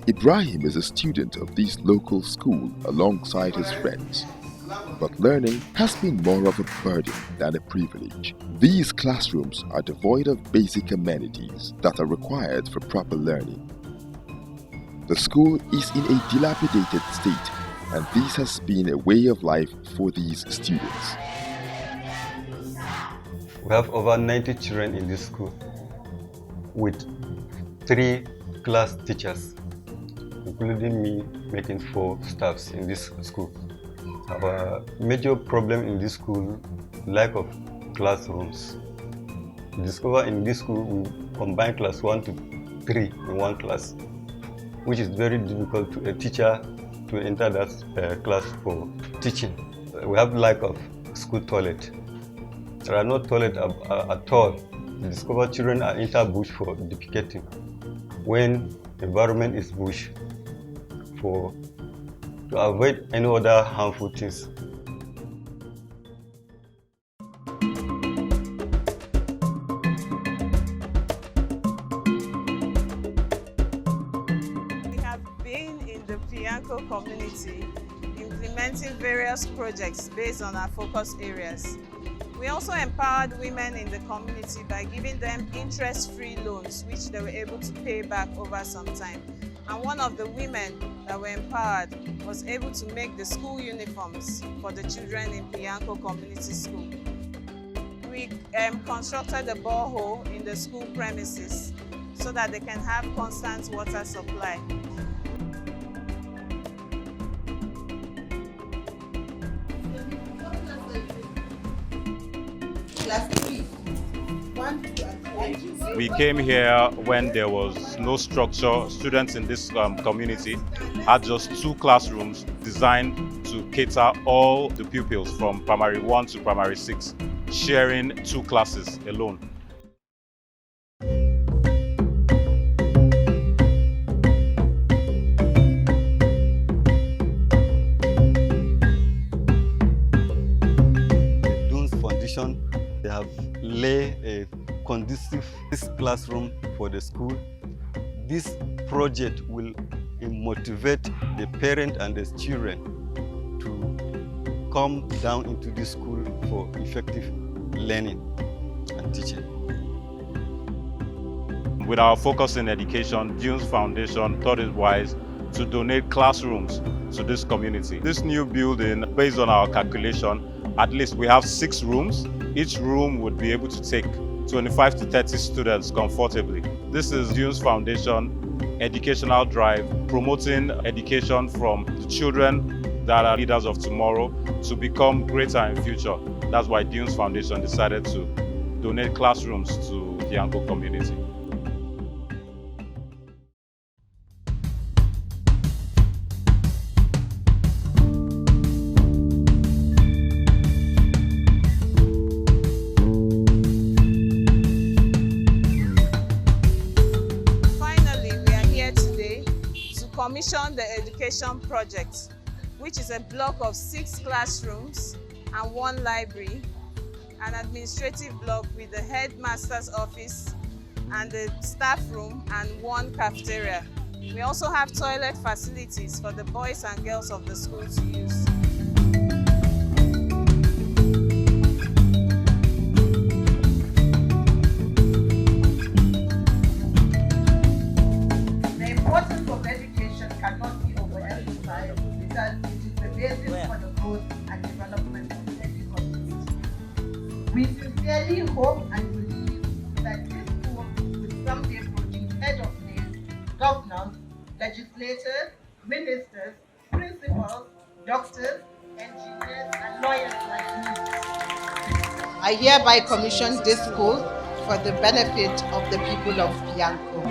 Ibrahim is a student of this local school alongside his friends. But learning has been more of a burden than a privilege. These classrooms are devoid of basic amenities that are required for proper learning. The school is in a dilapidated state, and this has been a way of life for these students. We have over 90 children in this school with 3 class teachers, including me making 4 staffs in this school. Our major problem in this school, lack of classrooms. We discover in this school we combine class 1 to 3 in one class, which is very difficult to a teacher to enter that class for teaching. We have lack of school toilet. There are no toilets at all. We discover children are enter bush for defecating when environment is bush, to avoid any other harmful things. We have been in the Piyanko community implementing various projects based on our focus areas. We also empowered women in the community by giving them interest-free loans, which they were able to pay back over some time. And one of the women that were empowered was able to make the school uniforms for the children in Piyanko Community School. We constructed a borehole in the school premises so that they can have constant water supply. We came here when there was no structure. Students in this community had just 2 classrooms designed to cater all the pupils from primary 1 to primary 6, sharing 2 classes alone. They have laid a conducive classroom for the school. This project will motivate the parent and the children to come down into the school for effective learning and teaching. With our focus in education, Dunes Foundation thought it wise to donate classrooms to this community. This new building, based on our calculation, at least we have 6 rooms. Each room would be able to take 25 to 30 students comfortably. This is Dunes Foundation educational drive, promoting education from the children that are leaders of tomorrow to become greater in future. That's why Dunes Foundation decided to donate classrooms to the Piyanko community. Commissioned the education project, which is a block of 6 classrooms and 1 library, an administrative block with the headmaster's office and the staff room and 1 cafeteria. We also have toilet facilities for the boys and girls of the school to use. The importance of education cannot be overemphasized because it is the basis for the growth and development of any community. We sincerely hope and believe that this school will someday produce head of state, governors, legislators, ministers, principals, doctors, engineers, and lawyers like me. I hereby commission this school for the benefit of the people of Piyanko.